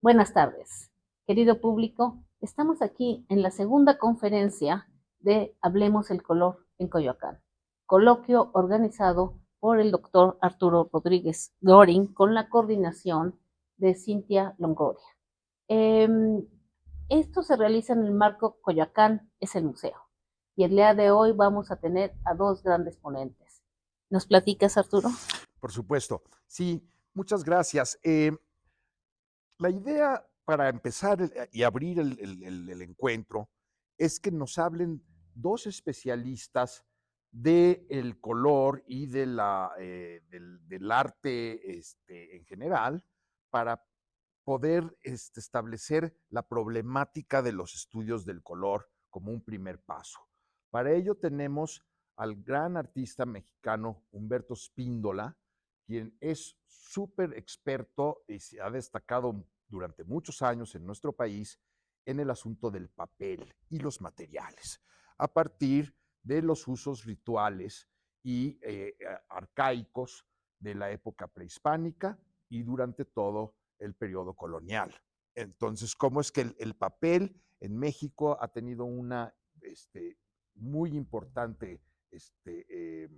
Buenas tardes, querido público. Estamos aquí en la segunda conferencia de Hablemos el Color en Coyoacán, coloquio organizado por el doctor Arturo Rodríguez Dorin con la coordinación de Cintia Longoria. Eh, Esto se realiza en el marco Coyoacán es el museo y el día de hoy vamos a tener a dos grandes ponentes. ¿Nos platicas, Arturo? Por supuesto. Sí, muchas gracias. La idea para empezar y abrir el encuentro es que nos hablen dos especialistas del color y del arte en general para poder establecer la problemática de los estudios del color como un primer paso. Para ello tenemos al gran artista mexicano Humberto Spíndola, quien es súper experto y se ha destacado durante muchos años en nuestro país en el asunto del papel y los materiales, a partir de los usos rituales y arcaicos de la época prehispánica y durante todo el periodo colonial. Entonces, ¿cómo es que el papel en México ha tenido una muy importante este, eh,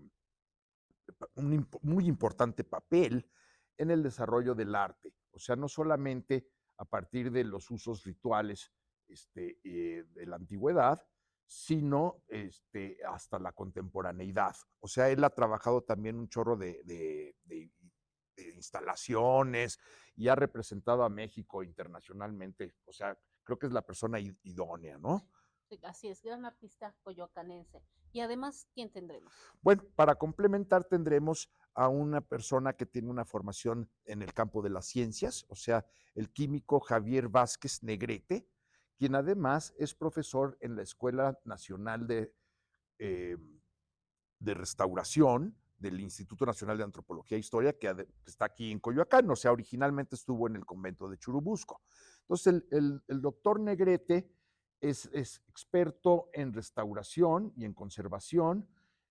muy importante papel en el desarrollo del arte? O sea, no solamente a partir de los usos rituales de la antigüedad, sino hasta la contemporaneidad. O sea, él ha trabajado también un chorro de instalaciones y ha representado a México internacionalmente. O sea, creo que es la persona idónea, ¿no? Sí, así es, gran artista coyoacanense. Y además, ¿quién tendremos? Bueno, para complementar tendremos a una persona que tiene una formación en el campo de las ciencias, o sea, el químico Javier Vázquez Negrete, quien además es profesor en la Escuela Nacional eh, de Restauración del Instituto Nacional de Antropología e Historia, que está aquí en Coyoacán, o sea, originalmente estuvo en el convento de Churubusco. Entonces, el doctor Negrete es experto en restauración y en conservación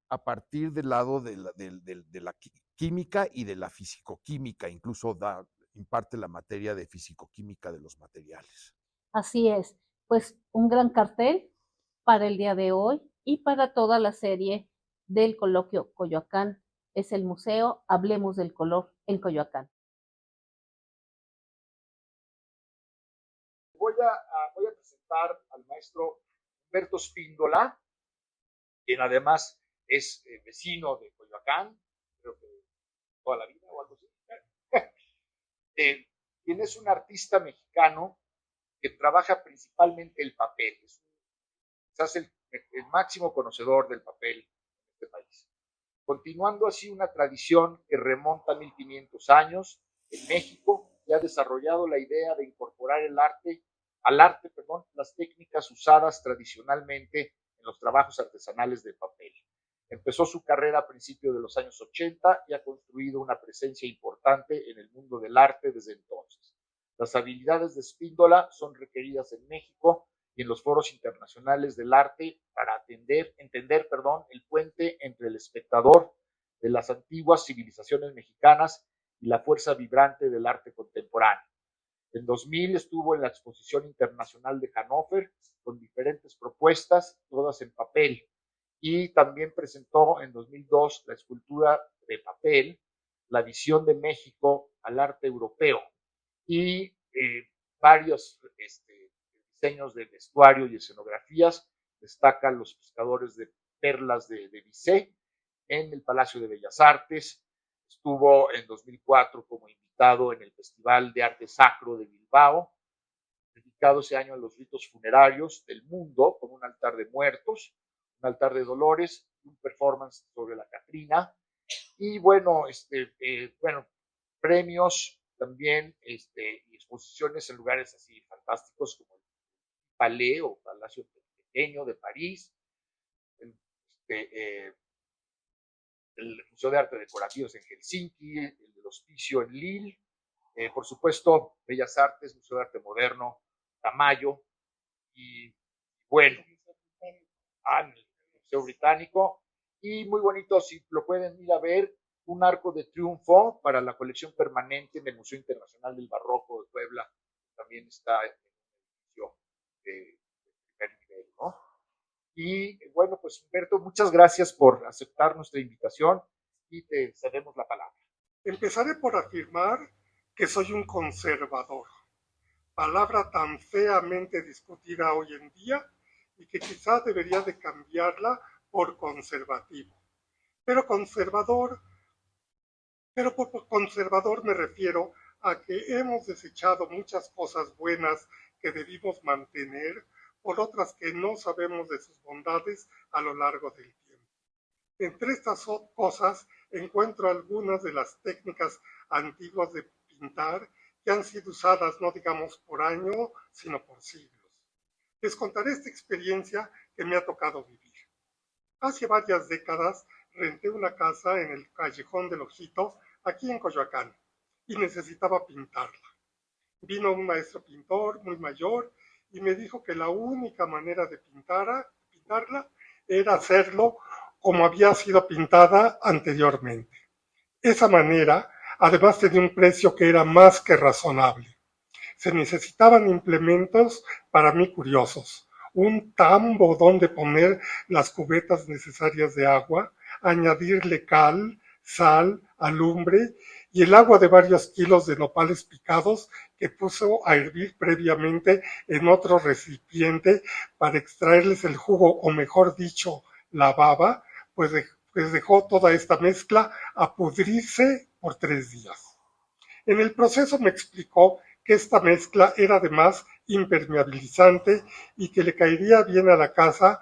a partir del lado de la química y de la fisicoquímica, incluso imparte la materia de fisicoquímica de los materiales. Así es, pues un gran cartel para el día de hoy y para toda la serie del coloquio Coyoacán es el museo Hablemos del Color en Coyoacán. Voy a presentar al maestro Humberto Spíndola, quien además es vecino de Coyoacán, creo que toda la vida o algo así. eh, Quien es un artista mexicano que trabaja principalmente el papel. Es quizás el máximo conocedor del papel en este país. Continuando así una tradición que remonta a 1500 años en México, y ha desarrollado la idea de incorporar al arte, las técnicas usadas tradicionalmente en los trabajos artesanales de papel. Empezó su carrera a principios de los años 80 y ha construido una presencia importante en el mundo del arte desde entonces. Las habilidades de Spíndola son requeridas en México y en los foros internacionales del arte para entender el puente entre el espectador de las antiguas civilizaciones mexicanas y la fuerza vibrante del arte contemporáneo. En 2000 estuvo en la Exposición Internacional de Hannover con diferentes propuestas, todas en papel, y también presentó en 2002 la escultura de papel, La visión de México al arte europeo, y varios diseños de vestuario y escenografías. Destacan los pescadores de perlas de Bizet en el Palacio de Bellas Artes. Estuvo en 2004 como invitado en el Festival de Arte Sacro de Bilbao, dedicado ese año a los ritos funerarios del mundo, con un altar de muertos, un altar de dolores, un performance sobre la Catrina. Y bueno, premios también y exposiciones en lugares así fantásticos como el Palais o Palacio Pequeño de París, el, el Museo de Arte Decorativos en Helsinki, el del Hospicio en Lille, por supuesto, Bellas Artes, Museo de Arte Moderno, Tamayo, y bueno, en el Museo Británico, y muy bonito, si lo pueden ir a ver, un arco de triunfo para la colección permanente en el Museo Internacional del Barroco de Puebla, también también está en un edificio de primer nivel, ¿no? Y bueno, pues Humberto, muchas gracias por aceptar nuestra invitación y te cedemos la palabra. Empezaré por afirmar que soy un conservador, palabra tan feamente discutida hoy en día y que quizás debería de cambiarla por conservativo. Pero por conservador me refiero a que hemos desechado muchas cosas buenas que debimos mantener por otras que no sabemos de sus bondades a lo largo del tiempo. Entre estas cosas encuentro algunas de las técnicas antiguas de pintar que han sido usadas no digamos por año, sino por siglos. Les contaré esta experiencia que me ha tocado vivir. Hace varias décadas renté una casa en el Callejón del Ojito, aquí en Coyoacán, y necesitaba pintarla. Vino un maestro pintor muy mayor y me dijo que la única manera de pintarla era hacerlo como había sido pintada anteriormente. Esa manera, además, tenía un precio que era más que razonable. Se necesitaban implementos para mí curiosos, un tambo donde poner las cubetas necesarias de agua, añadirle cal, sal, alumbre y el agua de varios kilos de nopales picados que puso a hervir previamente en otro recipiente para extraerles el jugo, o mejor dicho, la baba, pues dejó toda esta mezcla a pudrirse por 3 días. En el proceso me explicó que esta mezcla era además impermeabilizante y que le caería bien a la casa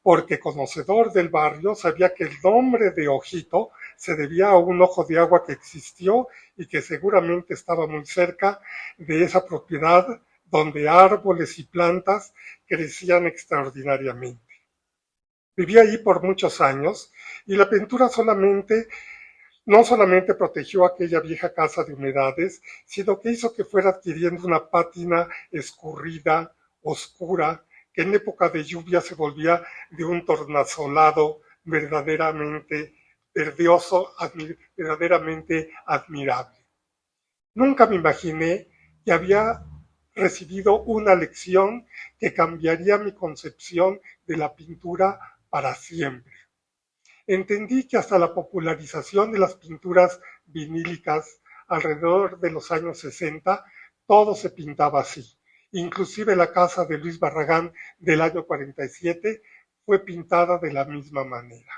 porque, conocedor del barrio, sabía que el nombre de Ojito se debía a un ojo de agua que existió y que seguramente estaba muy cerca de esa propiedad donde árboles y plantas crecían extraordinariamente. Viví allí por muchos años y la pintura no solamente protegió aquella vieja casa de humedades, sino que hizo que fuera adquiriendo una pátina escurrida, oscura, que en época de lluvia se volvía de un tornasolado verdaderamente verdioso, verdaderamente admirable. Nunca me imaginé que había recibido una lección que cambiaría mi concepción de la pintura para siempre. Entendí que hasta la popularización de las pinturas vinílicas alrededor de los años 60, todo se pintaba así. Inclusive la casa de Luis Barragán del año 47 fue pintada de la misma manera.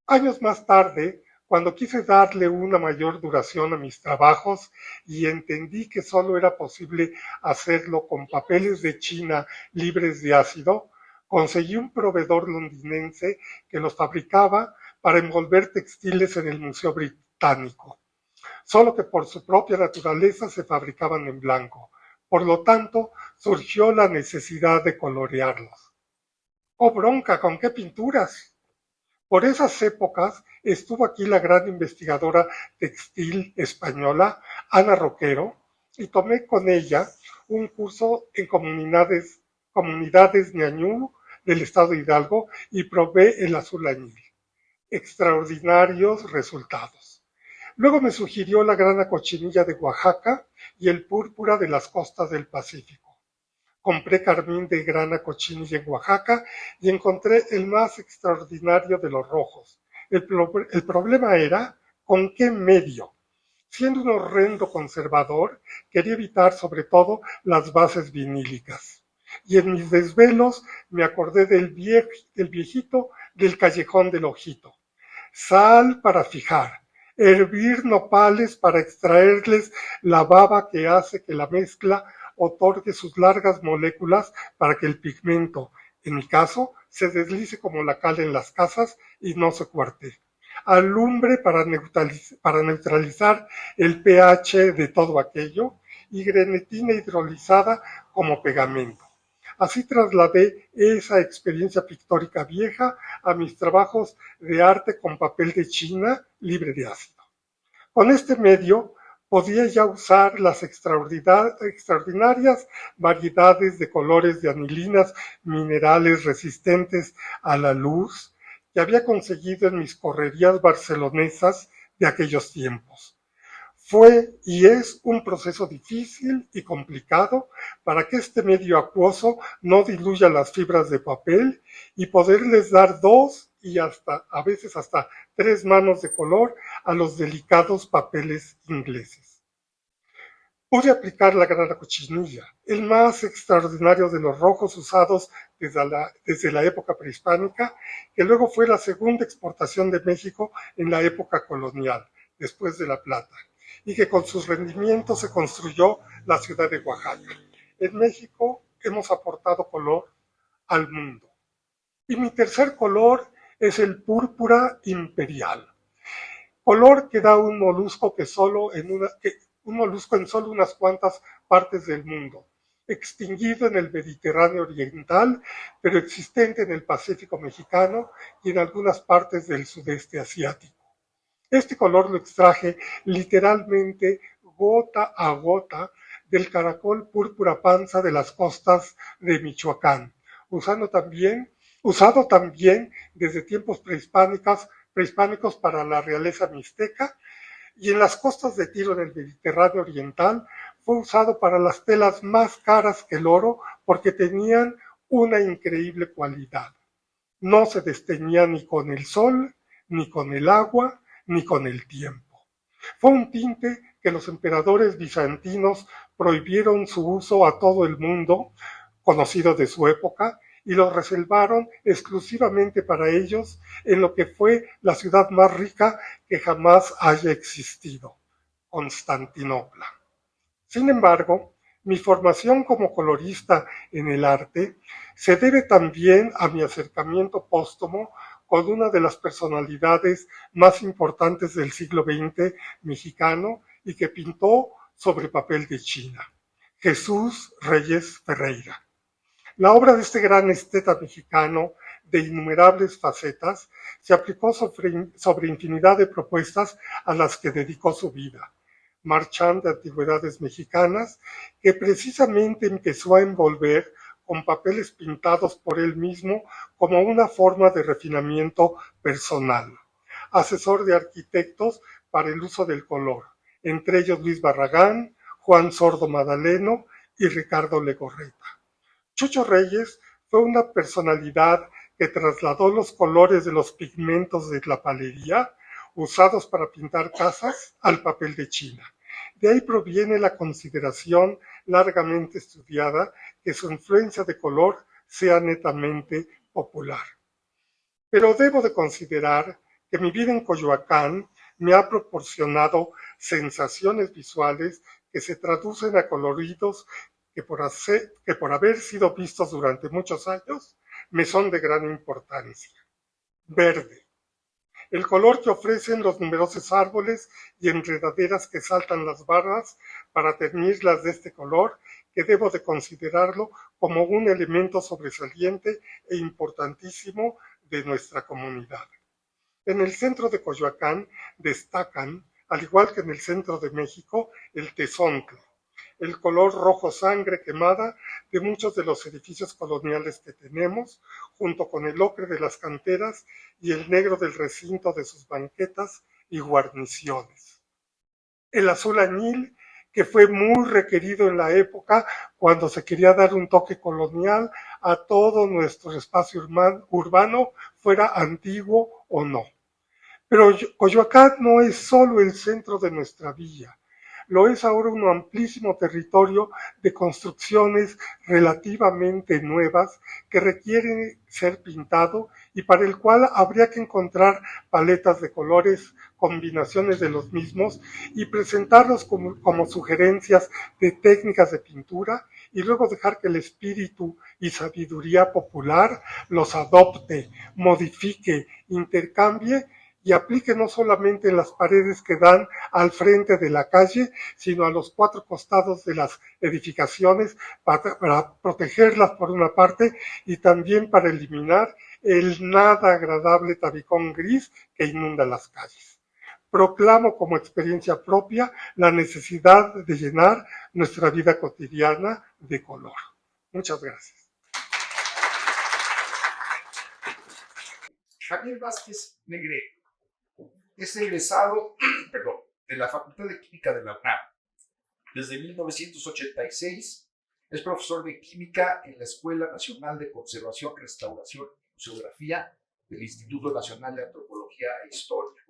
Años más tarde, cuando quise darle una mayor duración a mis trabajos y entendí que solo era posible hacerlo con papeles de China libres de ácido, conseguí un proveedor londinense que los fabricaba para envolver textiles en el Museo Británico, solo que por su propia naturaleza se fabricaban en blanco. Por lo tanto, surgió la necesidad de colorearlos. ¡Oh, bronca! ¿Con qué pinturas? Por esas épocas estuvo aquí la gran investigadora textil española, Ana Roquero, y tomé con ella un curso en comunidades ñañú del estado de Hidalgo y probé el azul añil. Extraordinarios resultados. Luego me sugirió la grana cochinilla de Oaxaca y el púrpura de las costas del Pacífico. Compré carmín de grana cochinilla en Oaxaca y encontré el más extraordinario de los rojos. El problema era con qué medio. Siendo un horrendo conservador, quería evitar sobre todo las bases vinílicas. Y en mis desvelos me acordé del viejito del Callejón del Ojito. Sal para fijar, hervir nopales para extraerles la baba que hace que la mezcla otorgue sus largas moléculas para que el pigmento, en mi caso, se deslice como la cal en las casas y no se cuarte. Alumbre para neutralizar el pH de todo aquello y grenetina hidrolizada como pegamento. Así trasladé esa experiencia pictórica vieja a mis trabajos de arte con papel de China libre de ácido. Con este medio podía ya usar las extraordinarias variedades de colores de anilinas minerales resistentes a la luz que había conseguido en mis correrías barcelonesas de aquellos tiempos. Fue y es un proceso difícil y complicado para que este medio acuoso no diluya las fibras de papel y poderles dar 2 y a veces hasta 3 manos de color a los delicados papeles ingleses. Pude aplicar la grana cochinilla, el más extraordinario de los rojos usados desde la época prehispánica, que luego fue la segunda exportación de México en la época colonial, después de la plata, y que con sus rendimientos se construyó la ciudad de Oaxaca. En México hemos aportado color al mundo. Y mi tercer color es el púrpura imperial, color que da un molusco un molusco en solo unas cuantas partes del mundo, extinguido en el Mediterráneo oriental, pero existente en el Pacífico mexicano y en algunas partes del sudeste asiático. Este color lo extraje literalmente gota a gota del caracol púrpura panza de las costas de Michoacán, usado también desde tiempos prehispánicos para la realeza mixteca, y en las costas de Tiro en el Mediterráneo oriental fue usado para las telas más caras que el oro porque tenían una increíble cualidad. No se desteñía ni con el sol, ni con el agua, ni con el tiempo. Fue un tinte que los emperadores bizantinos prohibieron su uso a todo el mundo conocido de su época y lo reservaron exclusivamente para ellos en lo que fue la ciudad más rica que jamás haya existido, Constantinopla. Sin embargo, mi formación como colorista en el arte se debe también a mi acercamiento póstumo con una de las personalidades más importantes del siglo XX mexicano y que pintó sobre papel de China, Jesús Reyes Ferreira. La obra de este gran esteta mexicano, de innumerables facetas, se aplicó sobre infinidad de propuestas a las que dedicó su vida. Marchand de Antigüedades Mexicanas, que precisamente empezó a envolver con papeles pintados por él mismo como una forma de refinamiento personal. Asesor de arquitectos para el uso del color, entre ellos Luis Barragán, Juan Sordo Madaleno y Ricardo Legorreta. Chucho Reyes fue una personalidad que trasladó los colores de los pigmentos de la palería usados para pintar casas al papel de China. De ahí proviene la consideración largamente estudiada que su influencia de color sea netamente popular. Pero debo de considerar que mi vida en Coyoacán me ha proporcionado sensaciones visuales que se traducen a coloridos que por haber sido vistos durante muchos años me son de gran importancia. Verde, el color que ofrecen los numerosos árboles y enredaderas que saltan las barras para teñirlas de este color, que debo de considerarlo como un elemento sobresaliente e importantísimo de nuestra comunidad. En el centro de Coyoacán destacan, al igual que en el centro de México, el tezontle, el color rojo sangre quemada de muchos de los edificios coloniales que tenemos, junto con el ocre de las canteras y el negro del recinto de sus banquetas y guarniciones. El azul añil, que fue muy requerido en la época cuando se quería dar un toque colonial a todo nuestro espacio urbano, fuera antiguo o no. Pero Coyoacán no es solo el centro de nuestra villa, lo es ahora un amplísimo territorio de construcciones relativamente nuevas que requieren ser pintado y para el cual habría que encontrar paletas de colores, combinaciones de los mismos y presentarlos como sugerencias de técnicas de pintura y luego dejar que el espíritu y sabiduría popular los adopte, modifique, intercambie y aplique no solamente en las paredes que dan al frente de la calle, sino a los 4 costados de las edificaciones para protegerlas por una parte y también para eliminar el nada agradable tabicón gris que inunda las calles. Proclamo como experiencia propia la necesidad de llenar nuestra vida cotidiana de color. Muchas gracias. Javier Vázquez Negrete es egresado en la Facultad de Química de la UNAM. Desde 1986 es profesor de Química en la Escuela Nacional de Conservación, Restauración y Museografía del Instituto Nacional de Antropología e Historia.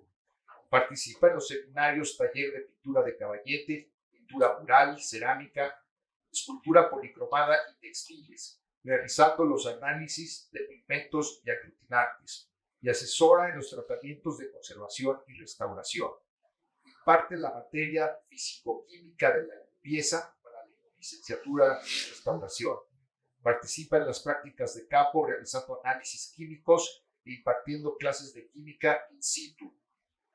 Participa en los seminarios Taller de Pintura de Caballete, Pintura Mural, Cerámica, Escultura Policromada y Textiles, realizando los análisis de pigmentos y aglutinantes, y asesora en los tratamientos de conservación y restauración. Imparte la materia Físico-Química de la Limpieza para la licenciatura en Restauración. Participa en las prácticas de campo realizando análisis químicos e impartiendo clases de química in situ.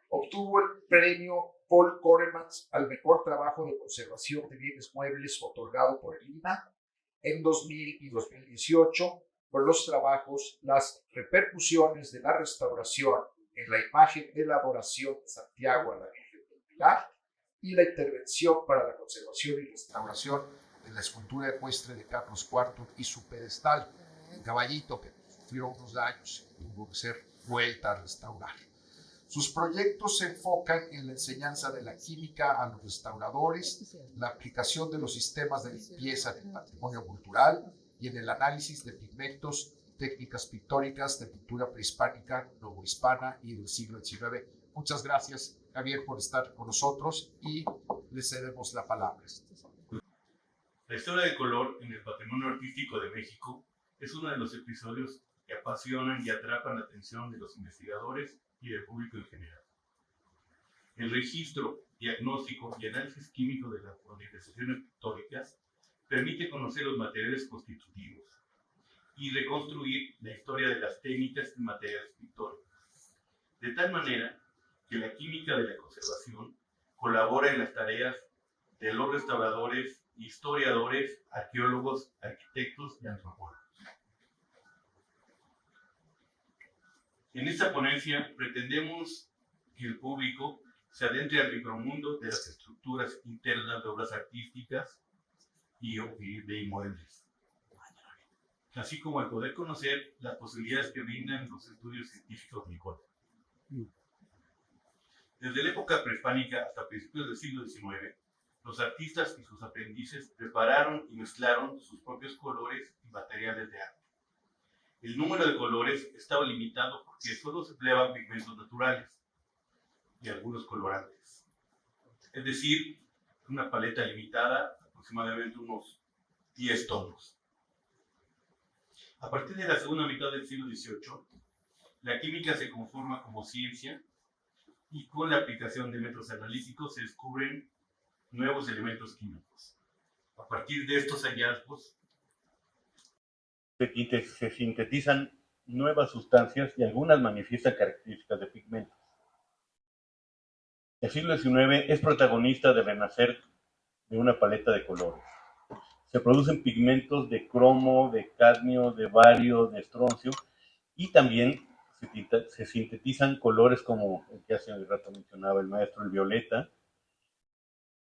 Obtuvo el premio Paul Koremans al mejor trabajo de conservación de bienes muebles otorgado por el INAH en 2000 y 2018 por los trabajos Las repercusiones de la restauración en la imagen de la adoración de Santiago a la Virgen del Pilar y la intervención para la conservación y restauración de la escultura ecuestre de Carlos IV y su pedestal, el caballito que sufrió unos daños y tuvo que ser vuelta a restaurar. Sus proyectos se enfocan en la enseñanza de la química a los restauradores, la aplicación de los sistemas de limpieza del patrimonio cultural y en el análisis de pigmentos, técnicas pictóricas de pintura prehispánica, novohispana y del siglo XIX. Muchas gracias, Javier, por estar con nosotros y le cedemos la palabra. La historia del color en el patrimonio artístico de México es uno de los episodios que apasionan y atrapan la atención de los investigadores y del público en general. El registro, diagnóstico y análisis químico de las manifestaciones pictóricas permite conocer los materiales constitutivos y reconstruir la historia de las técnicas y materiales pictóricos, de tal manera que la química de la conservación colabora en las tareas de los restauradores, historiadores, arqueólogos, arquitectos y antropólogos. En esta ponencia pretendemos que el público se adentre al micromundo de las estructuras internas de obras artísticas y de inmuebles, así como el poder conocer las posibilidades que brindan los estudios científicos del color. Desde la época prehispánica hasta principios del siglo XIX, los artistas y sus aprendices prepararon y mezclaron sus propios colores y materiales de arte. El número de colores estaba limitado porque solo se empleaban pigmentos naturales y algunos colorantes. Es decir, una paleta limitada, aproximadamente unos 10 tonos. A partir de la segunda mitad del siglo XVIII, la química se conforma como ciencia y con la aplicación de métodos analíticos se descubren nuevos elementos químicos. A partir de estos hallazgos, se sintetizan nuevas sustancias y algunas manifiestan características de pigmentos. El siglo XIX es protagonista del renacer de una paleta de colores. Se producen pigmentos de cromo, de cadmio, de bario, de estroncio y también se sintetizan colores como el que hace un rato mencionaba el maestro, el violeta.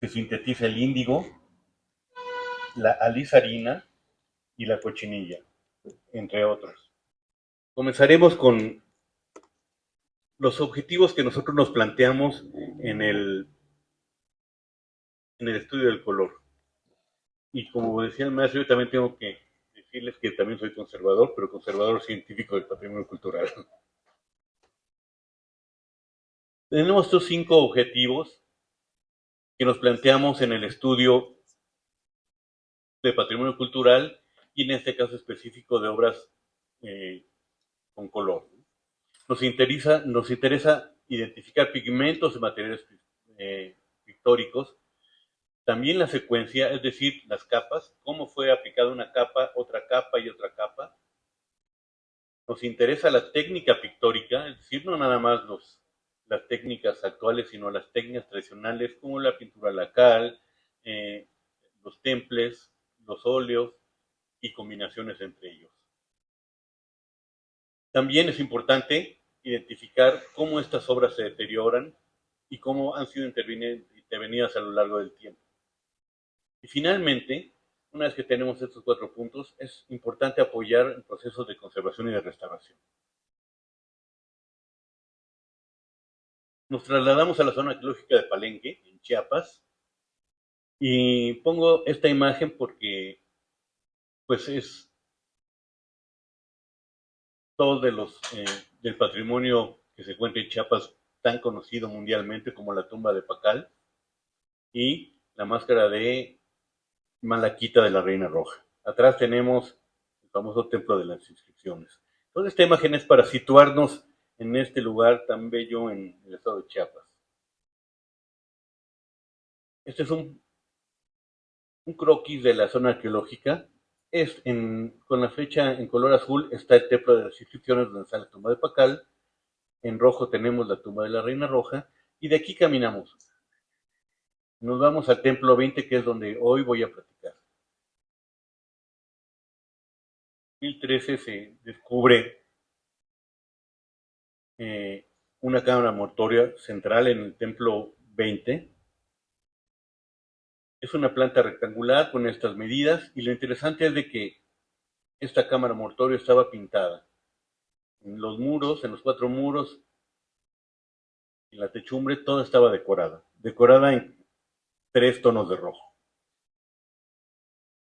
Se sintetiza el índigo, la alizarina y la cochinilla, entre otros. Comenzaremos con los objetivos que nosotros nos planteamos en el estudio del color. Y como decía el maestro, yo también tengo que decirles que también soy conservador, pero conservador científico del patrimonio cultural. Tenemos estos 5 objetivos que nos planteamos en el estudio de patrimonio cultural y en este caso específico de obras con color. Nos interesa identificar pigmentos y materiales pictóricos, también la secuencia, es decir, las capas, cómo fue aplicada una capa, otra capa y otra capa. Nos interesa la técnica pictórica, es decir, no nada más las técnicas actuales, sino las técnicas tradicionales como la pintura lacal, los temples, los óleos y combinaciones entre ellos. También es importante identificar cómo estas obras se deterioran y cómo han sido intervenidas a lo largo del tiempo. Y finalmente, una vez que tenemos estos 4 puntos, es importante apoyar el proceso de conservación y de restauración. Nos trasladamos a la zona arqueológica de Palenque, Chiapas. Y pongo esta imagen porque pues es todo del patrimonio que se encuentra en Chiapas, tan conocido mundialmente como la tumba de Pacal y la máscara de Malaquita de la Reina Roja. Atrás tenemos el famoso Templo de las Inscripciones. Entonces esta imagen es para situarnos en este lugar tan bello en el estado de Chiapas. Este es un croquis de la zona arqueológica. Con la flecha en color azul está el Templo de las Inscripciones, donde está la tumba de Pacal. En rojo tenemos la tumba de la Reina Roja. Y de aquí caminamos. Nos vamos al Templo 20, que es donde hoy voy a platicar. En 2013 se descubre una cámara mortuoria central en el Templo 20. Es una planta rectangular con estas medidas y lo interesante es de que esta cámara mortuoria estaba pintada. En los muros, en los 4 muros, en la techumbre, toda estaba decorada en 3 tonos de rojo.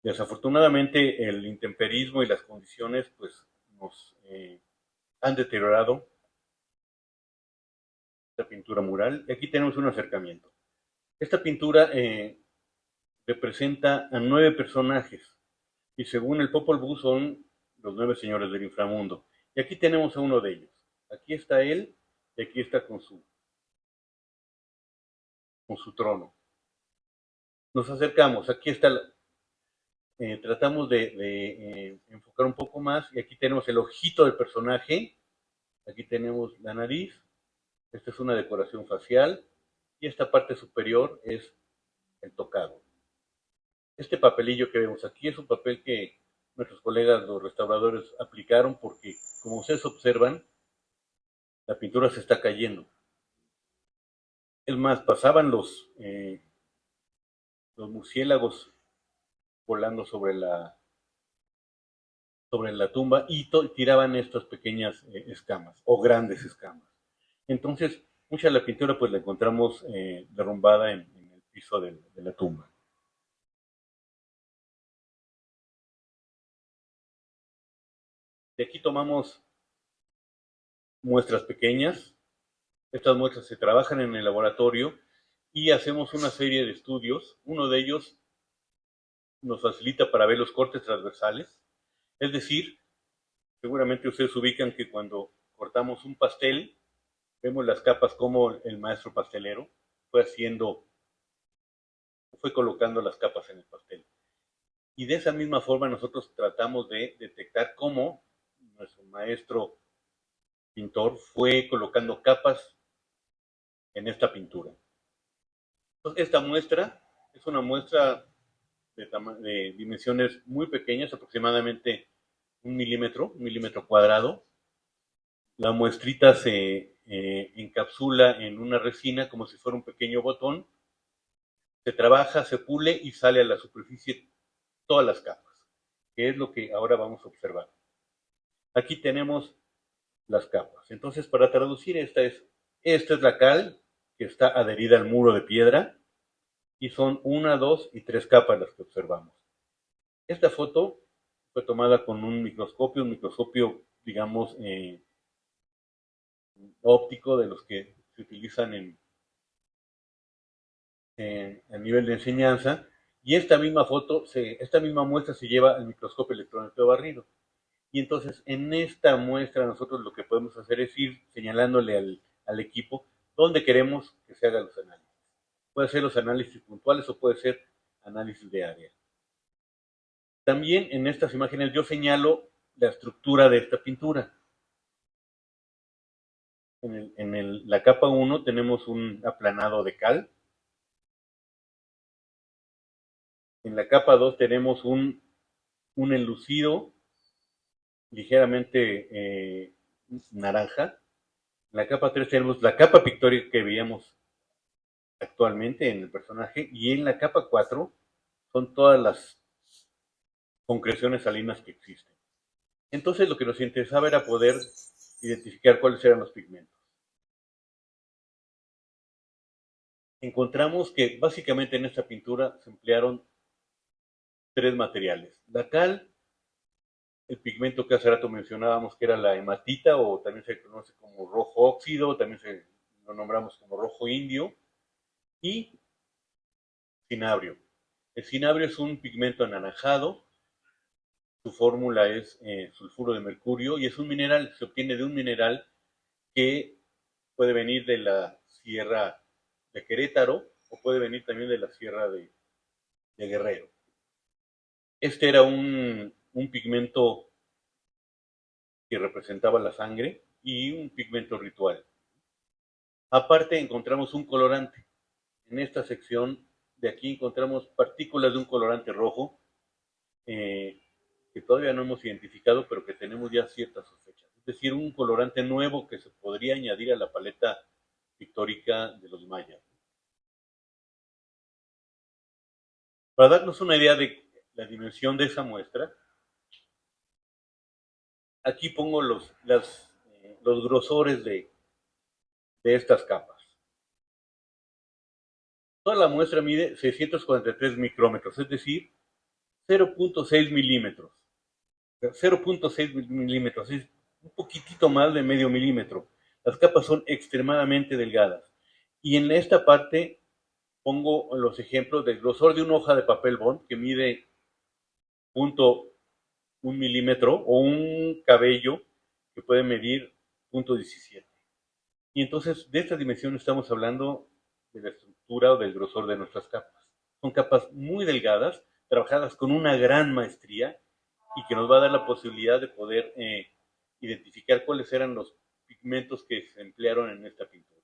Desafortunadamente, el intemperismo y las condiciones pues nos han deteriorado esta pintura mural. Y aquí tenemos un acercamiento. Esta pintura representa a 9 personajes y según el Popol Vuh son los 9 señores del inframundo. Y aquí tenemos a uno de ellos. Aquí está él y aquí está con su trono. Nos acercamos, aquí está, tratamos de enfocar un poco más y aquí tenemos el ojito del personaje, aquí tenemos la nariz, esta es una decoración facial y esta parte superior es el tocado. Este papelillo que vemos aquí es un papel que nuestros colegas los restauradores aplicaron porque, como ustedes observan, la pintura se está cayendo. Es más, pasaban los murciélagos volando sobre la tumba y tiraban estas pequeñas escamas o grandes escamas. Entonces, mucha de la pintura pues la encontramos derrumbada en el piso de la tumba. De aquí tomamos muestras pequeñas. Estas muestras se trabajan en el laboratorio y hacemos una serie de estudios. Uno de ellos nos facilita para ver los cortes transversales. Es decir, seguramente ustedes ubican que cuando cortamos un pastel, vemos las capas como el maestro pastelero fue colocando las capas en el pastel. Y de esa misma forma nosotros tratamos de detectar cómo nuestro maestro pintor fue colocando capas en esta pintura. Entonces, esta muestra es una muestra de dimensiones muy pequeñas, aproximadamente 1 milímetro cuadrado. La muestrita se encapsula en una resina como si fuera un pequeño botón. Se trabaja, se pule y sale a la superficie todas las capas, que es lo que ahora vamos a observar. Aquí tenemos las capas. Entonces, para traducir, esta es la cal que está adherida al muro de piedra y son 1, 2 y 3 capas las que observamos. Esta foto fue tomada con un microscopio, digamos, óptico de los que se utilizan a nivel de enseñanza, y esta misma muestra se lleva al microscopio electrónico de barrido. Y entonces en esta muestra nosotros lo que podemos hacer es ir señalándole al equipo dónde queremos que se hagan los análisis. Puede ser los análisis puntuales o puede ser análisis de área. También en estas imágenes yo señalo la estructura de esta pintura. En la capa 1 tenemos un aplanado de cal. En la capa 2 tenemos un enlucido ligeramente naranja. En la capa 3 tenemos la capa pictórica que veíamos actualmente en el personaje. Y en la capa 4 son todas las concreciones salinas que existen. Entonces lo que nos interesaba era poder identificar cuáles eran los pigmentos. encontramos que básicamente en esta pintura se emplearon 3 materiales. La cal, el pigmento que hace rato mencionábamos que era la hematita, o también se conoce como rojo óxido, también lo nombramos como rojo indio, y cinabrio. El cinabrio es un pigmento anaranjado, su fórmula es sulfuro de mercurio y es un mineral, se obtiene de un mineral que puede venir de la sierra de Querétaro o puede venir también de la sierra de Guerrero. Este era un pigmento que representaba la sangre y un pigmento ritual. Aparte encontramos un colorante. En esta sección de aquí encontramos partículas de un colorante rojo que todavía no hemos identificado, pero que tenemos ya ciertas sospechas. Es decir, un colorante nuevo que se podría añadir a la paleta pictórica de los mayas. Para darnos una idea de la dimensión de esa muestra, aquí pongo los grosores de estas capas. Toda la muestra mide 643 micrómetros, es decir, 0.6 milímetros. 0.6 milímetros, es un poquitito más de medio milímetro. Las capas son extremadamente delgadas. Y en esta parte pongo los ejemplos del grosor de una hoja de papel bond que mide 0.1 milímetro o un cabello que puede medir 0.17. Y entonces de esta dimensión estamos hablando de la estructura o del grosor de nuestras capas. Son capas muy delgadas, trabajadas con una gran maestría y que nos va a dar la posibilidad de poder identificar cuáles eran los pigmentos que se emplearon en esta pintura.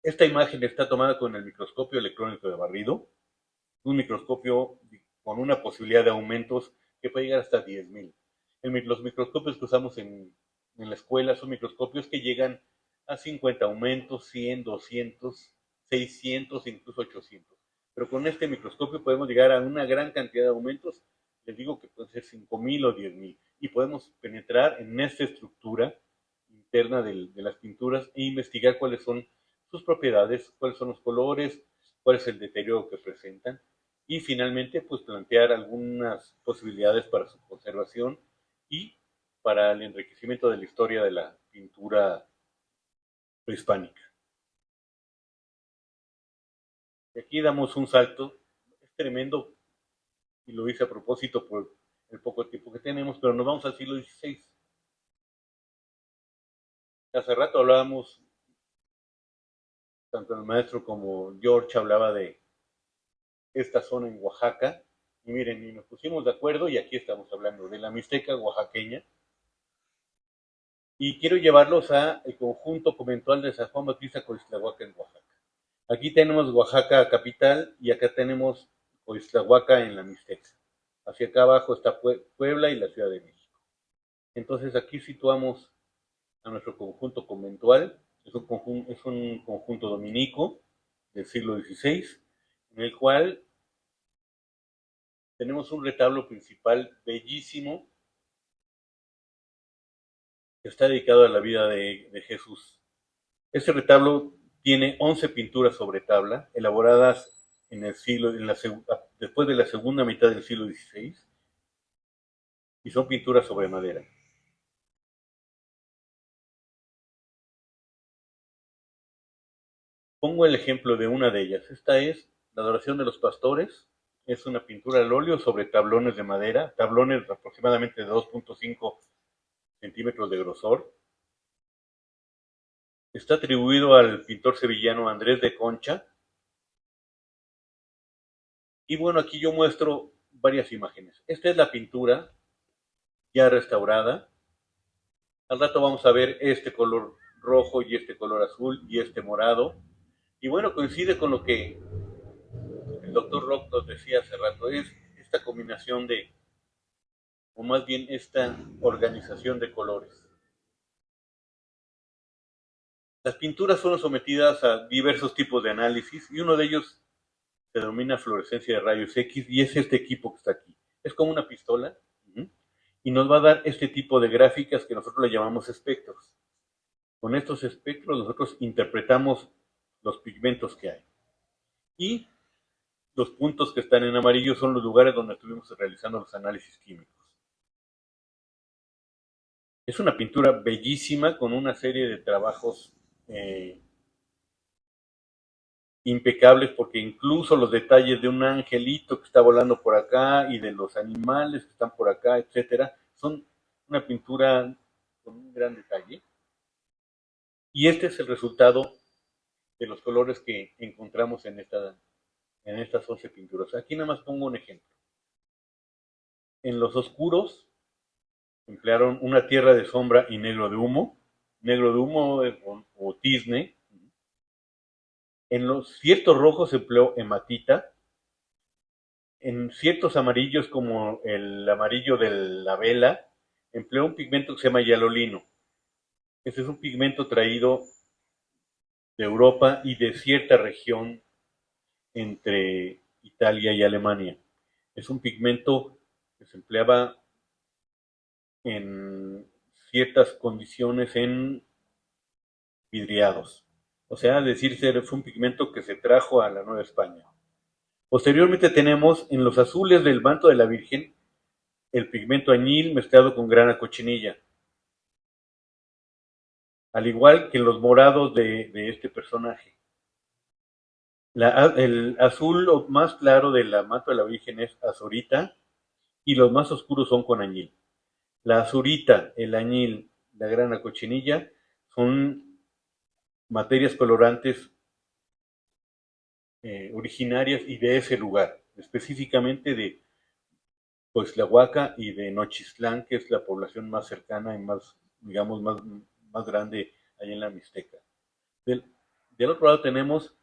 Esta imagen está tomada con el microscopio electrónico de barrido, un microscopio con una posibilidad de aumentos que puede llegar hasta 10,000. Los microscopios que usamos en la escuela son microscopios que llegan a 50 aumentos, 100, 200, 600, incluso 800. Pero con este microscopio podemos llegar a una gran cantidad de aumentos, les digo que pueden ser 5,000 o 10,000, y podemos penetrar en esta estructura interna de las pinturas e investigar cuáles son sus propiedades, cuáles son los colores, cuál es el deterioro que presentan, y finalmente pues plantear algunas posibilidades para su conservación y para el enriquecimiento de la historia de la pintura prehispánica. Y aquí damos un salto, es tremendo, y lo hice a propósito por el poco tiempo que tenemos, pero nos vamos al siglo XVI. Hace rato hablábamos, tanto el maestro como George hablaba de esta zona en Oaxaca, y miren, y nos pusimos de acuerdo, y aquí estamos hablando de la Mixteca oaxaqueña, y quiero llevarlos al conjunto conventual de San Juan Bautista Coixtlahuaca en Oaxaca. Aquí tenemos Oaxaca capital y acá tenemos Coixtlahuaca en la Mixteca. Hacia acá abajo está Puebla y la Ciudad de México. Entonces aquí situamos a nuestro conjunto conventual. Es un conjunto dominico del siglo XVI, en el cual tenemos un retablo principal bellísimo que está dedicado a la vida de Jesús. Este retablo tiene 11 pinturas sobre tabla, elaboradas después de la segunda mitad del siglo XVI, y son pinturas sobre madera. Pongo el ejemplo de una de ellas. Esta es La adoración de los pastores. Es una pintura al óleo sobre tablones de madera, tablones aproximadamente de 2.5 centímetros de grosor. Está atribuido al pintor sevillano Andrés de Concha. Y bueno, aquí yo muestro varias imágenes. Esta es la pintura ya restaurada. Al rato vamos a ver este color rojo y este color azul y este morado. Y bueno, coincide con lo que el doctor Rock nos decía hace rato, es esta combinación o más bien esta organización de colores. Las pinturas fueron sometidas a diversos tipos de análisis y uno de ellos se denomina fluorescencia de rayos X y es este equipo que está aquí. Es como una pistola y nos va a dar este tipo de gráficas que nosotros le llamamos espectros. Con estos espectros nosotros interpretamos los pigmentos que hay. Y los puntos que están en amarillo son los lugares donde estuvimos realizando los análisis químicos. Es una pintura bellísima con una serie de trabajos impecables, porque incluso los detalles de un angelito que está volando por acá y de los animales que están por acá, etcétera, son una pintura con un gran detalle. Y este es el resultado de los colores que encontramos en estas 11 pinturas. Aquí nada más pongo un ejemplo. En los oscuros emplearon una tierra de sombra y negro de humo o tizne. En los ciertos rojos se empleó hematita. En ciertos amarillos, como el amarillo de la vela, empleó un pigmento que se llama yalolino. Este es un pigmento traído de Europa y de cierta región entre Italia y Alemania. Es un pigmento que se empleaba en ciertas condiciones en vidriados. O sea, decirse, fue un pigmento que se trajo a la Nueva España. Posteriormente tenemos en los azules del manto de la Virgen el pigmento añil mezclado con grana cochinilla. Al igual que los morados de este personaje. El azul más claro del manto de la Virgen es azurita y los más oscuros son con añil. La azurita, el añil, la grana cochinilla son materias colorantes originarias y de ese lugar, específicamente de Coixtlahuaca y de Nochistlán, que es la población más cercana y más, digamos, más grande allá en la Mixteca. Del otro lado tenemos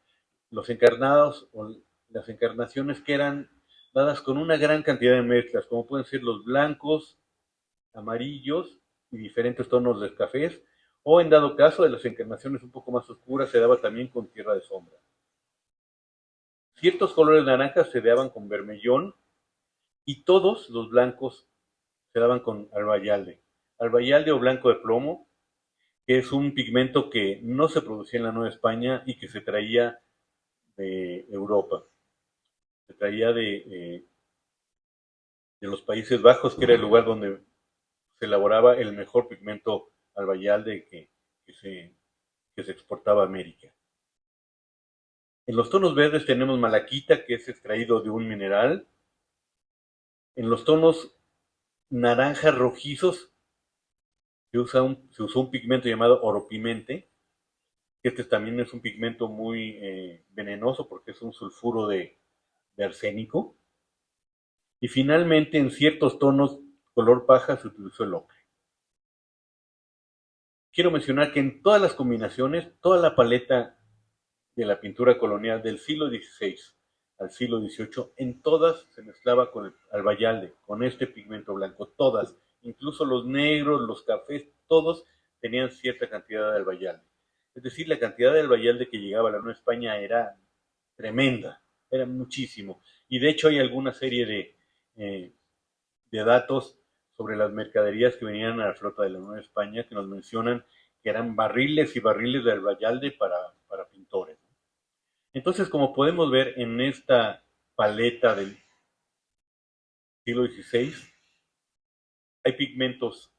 los encarnados o las encarnaciones que eran dadas con una gran cantidad de mezclas, como pueden ser los blancos, amarillos y diferentes tonos de cafés, o en dado caso de las encarnaciones un poco más oscuras se daba también con tierra de sombra. Ciertos colores naranjas se daban con vermellón y todos los blancos se daban con albayalde. Albayalde o blanco de plomo, que es un pigmento que no se producía en la Nueva España y que se traía de Europa. Se traía de los Países Bajos, que era el lugar donde se elaboraba el mejor pigmento albayalde que se exportaba a América. En los tonos verdes tenemos malaquita, que es extraído de un mineral. En los tonos naranjas rojizos se usó un pigmento llamado oropimente. Este también es un pigmento muy venenoso porque es un sulfuro de arsénico. Y finalmente, en ciertos tonos color paja se utilizó el ocre. Quiero mencionar que en todas las combinaciones, toda la paleta de la pintura colonial del siglo XVI al siglo XVIII, en todas se mezclaba con el albayalde, con este pigmento blanco, todas, incluso los negros, los cafés, todos tenían cierta cantidad de albayalde. Es decir, la cantidad de albayalde que llegaba a la Nueva España era tremenda, era muchísimo. Y de hecho hay alguna serie de datos sobre las mercaderías que venían a la flota de la Nueva España que nos mencionan que eran barriles y barriles de albayalde para pintores. Entonces, como podemos ver en esta paleta del siglo XVI, hay pigmentos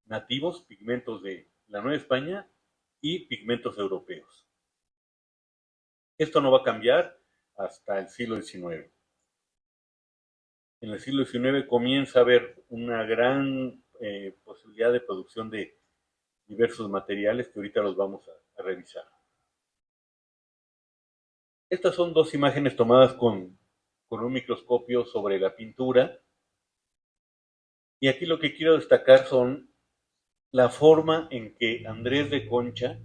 nativos, pigmentos de la Nueva España y pigmentos europeos. Esto no va a cambiar hasta el siglo XIX. En el siglo XIX comienza a haber una gran posibilidad de producción de diversos materiales que ahorita los vamos a revisar. Estas son dos imágenes tomadas con un microscopio sobre la pintura. Y aquí lo que quiero destacar son la forma en que Andrés de Concha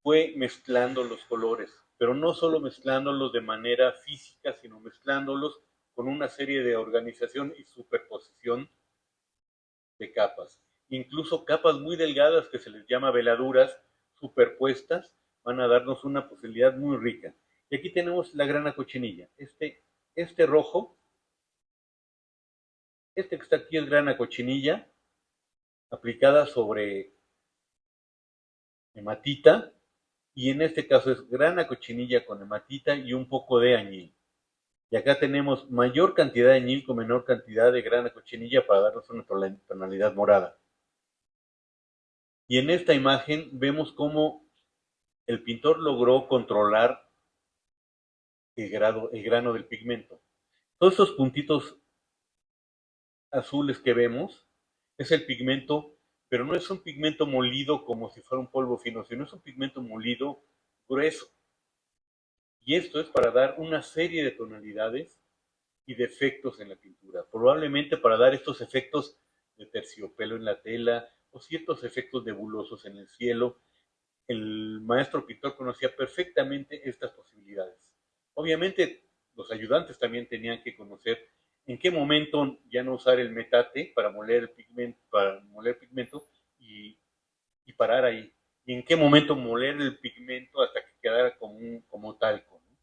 fue mezclando los colores, pero no solo mezclándolos de manera física, sino mezclándolos con una serie de organización y superposición de capas. Incluso capas muy delgadas que se les llama veladuras superpuestas van a darnos una posibilidad muy rica. Y aquí tenemos la grana cochinilla. Este rojo, este que está aquí es grana cochinilla aplicada sobre hematita y en este caso es grana cochinilla con hematita y un poco de añil. Y acá tenemos mayor cantidad de añil con menor cantidad de grana cochinilla para darnos una tonalidad morada. Y en esta imagen vemos cómo el pintor logró controlar el grano del pigmento. Todos esos puntitos azules que vemos es el pigmento, pero no es un pigmento molido como si fuera un polvo fino, sino es un pigmento molido grueso. Y esto es para dar una serie de tonalidades y de efectos en la pintura. Probablemente para dar estos efectos de terciopelo en la tela o ciertos efectos nebulosos en el cielo. El maestro pintor conocía perfectamente estas posibilidades. Obviamente, los ayudantes también tenían que conocer en qué momento ya no usar el metate para moler el pigmento y parar ahí. Y en qué momento moler el pigmento hasta que quedara como talco, ¿no?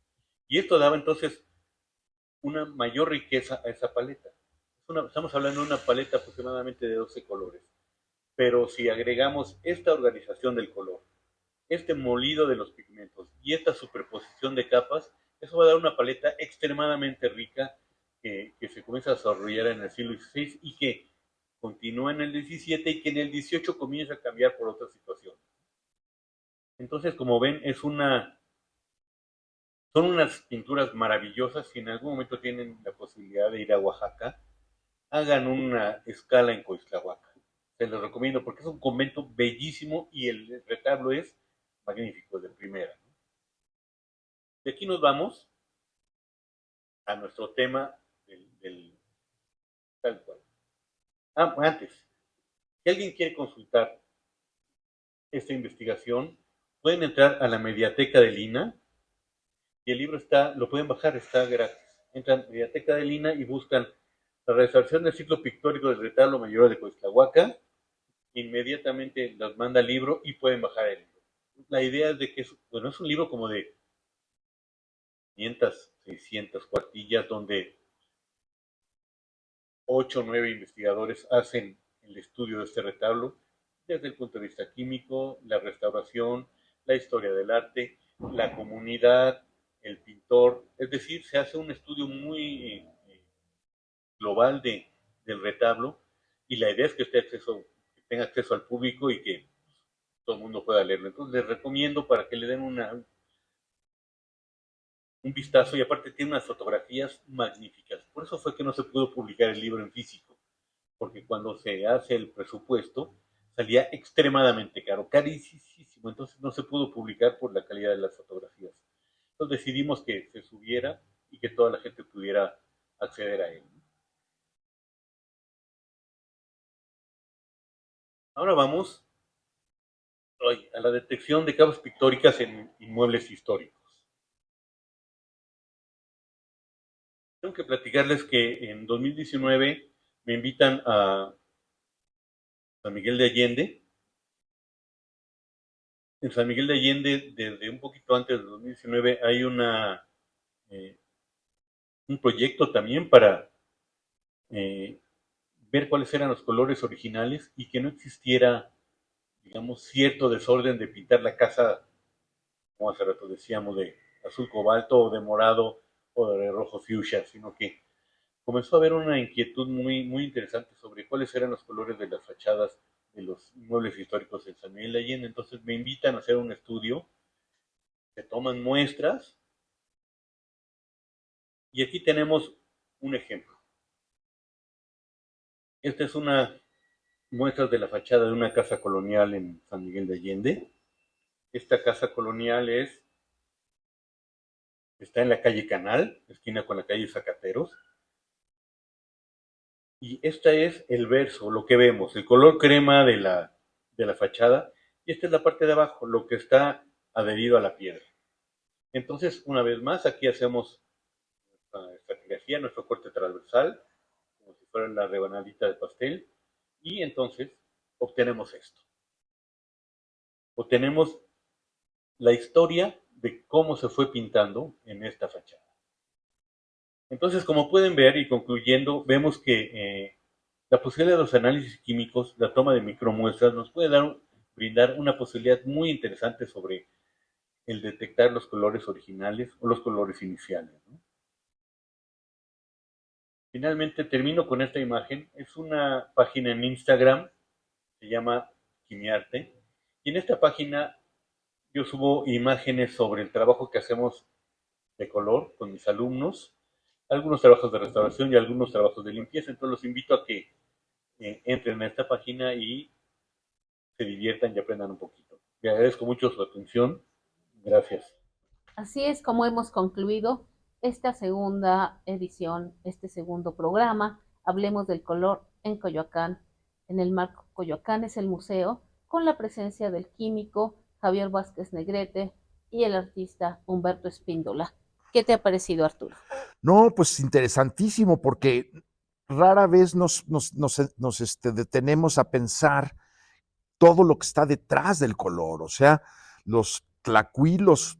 Y esto daba entonces una mayor riqueza a esa paleta. Estamos hablando de una paleta aproximadamente de 12 colores. Pero si agregamos esta organización del color, este molido de los pigmentos y esta superposición de capas, eso va a dar una paleta extremadamente rica que se comienza a desarrollar en el siglo XVI y que continúa en el XVII y que en el XVIII comienza a cambiar por otras situaciones. Entonces, como ven, son unas pinturas maravillosas. Si en algún momento tienen la posibilidad de ir a Oaxaca, hagan una escala en Coixtlahuaca. Se los recomiendo porque es un convento bellísimo y el retablo es magnífico, de primera. De aquí nos vamos a nuestro tema del tal cual. Antes, si alguien quiere consultar esta investigación, pueden entrar a la mediateca de Lina y el libro lo pueden bajar, está gratis. Entran a mediateca de Lina y buscan la restauración del ciclo pictórico del retablo mayor de Coixtlahuaca. Inmediatamente los manda el libro y pueden bajar el libro. La idea es de que es un libro como de 500, 600 cuartillas donde 8 o 9 investigadores hacen el estudio de este retablo desde el punto de vista químico, la restauración, la historia del arte, la comunidad, el pintor. Es decir, se hace un estudio muy global del retablo y la idea es que tenga acceso al público y que todo el mundo pueda leerlo. Entonces les recomiendo para que le den un vistazo y aparte tiene unas fotografías magníficas. Por eso fue que no se pudo publicar el libro en físico, porque cuando se hace el presupuesto salía extremadamente caro, carísimo, entonces no se pudo publicar por la calidad de las fotografías. Entonces decidimos que se subiera y que toda la gente pudiera acceder a él. Ahora vamos a la detección de capas pictóricas en inmuebles históricos. Tengo que platicarles que en 2019 me invitan a San Miguel de Allende. En San Miguel de Allende, desde un poquito antes de 2019, hay un proyecto también para ver cuáles eran los colores originales y que no existiera, digamos, cierto desorden de pintar la casa, como hace rato decíamos, de azul cobalto o de morado o de rojo fuchsia, sino que comenzó a haber una inquietud muy interesante sobre cuáles eran los colores de las fachadas de los inmuebles históricos en San Miguel de Allende. Entonces me invitan a hacer un estudio, se toman muestras y aquí tenemos un ejemplo. Esta es una muestra de la fachada de una casa colonial en San Miguel de Allende. Esta casa colonial está en la calle Canal, esquina con la calle Zacateros. Y este es el verso, lo que vemos, el color crema de la fachada. Y esta es la parte de abajo, lo que está adherido a la piedra. Entonces, una vez más, aquí hacemos nuestra estratigrafía, nuestro corte transversal, como si fuera la rebanadita de pastel. Y entonces obtenemos esto. Obtenemos la historia de cómo se fue pintando en esta fachada. Entonces, como pueden ver y concluyendo, vemos que la posibilidad de los análisis químicos, la toma de micromuestras, nos puede brindar una posibilidad muy interesante sobre el detectar los colores originales o los colores iniciales, ¿no? Finalmente termino con esta imagen. Es una página en Instagram, se llama Quimiarte, y en esta página yo subo imágenes sobre el trabajo que hacemos de color con mis alumnos, algunos trabajos de restauración y algunos trabajos de limpieza. Entonces los invito a que entren a esta página y se diviertan y aprendan un poquito. Les agradezco mucho su atención. Gracias. Así es como hemos concluido esta segunda edición, este segundo programa. Hablemos del color en Coyoacán. En el marco Coyoacán es el museo, con la presencia del químico Javier Vázquez Negrete y el artista Humberto Espíndola. ¿Qué te ha parecido, Arturo? No, pues interesantísimo, porque rara vez nos detenemos a pensar todo lo que está detrás del color. O sea, los tlacuilos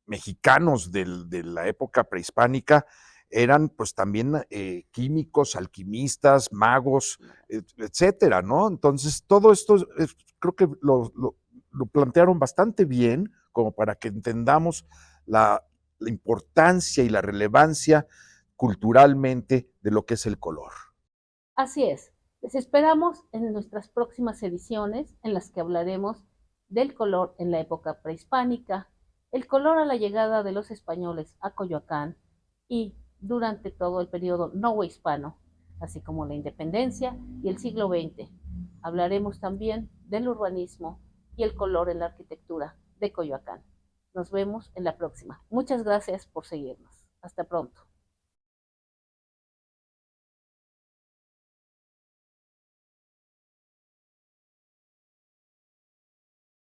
mexicanos de la época prehispánica eran pues también químicos, alquimistas, magos, etcétera, ¿no? Entonces, todo esto creo que lo plantearon bastante bien, como para que entendamos la importancia y la relevancia culturalmente de lo que es el color. Así es. Les esperamos en nuestras próximas ediciones en las que hablaremos del color en la época prehispánica, el color a la llegada de los españoles a Coyoacán y durante todo el periodo novohispano, así como la independencia y el siglo XX. Hablaremos también del urbanismo y el color en la arquitectura de Coyoacán. Nos vemos en la próxima. Muchas gracias por seguirnos. Hasta pronto.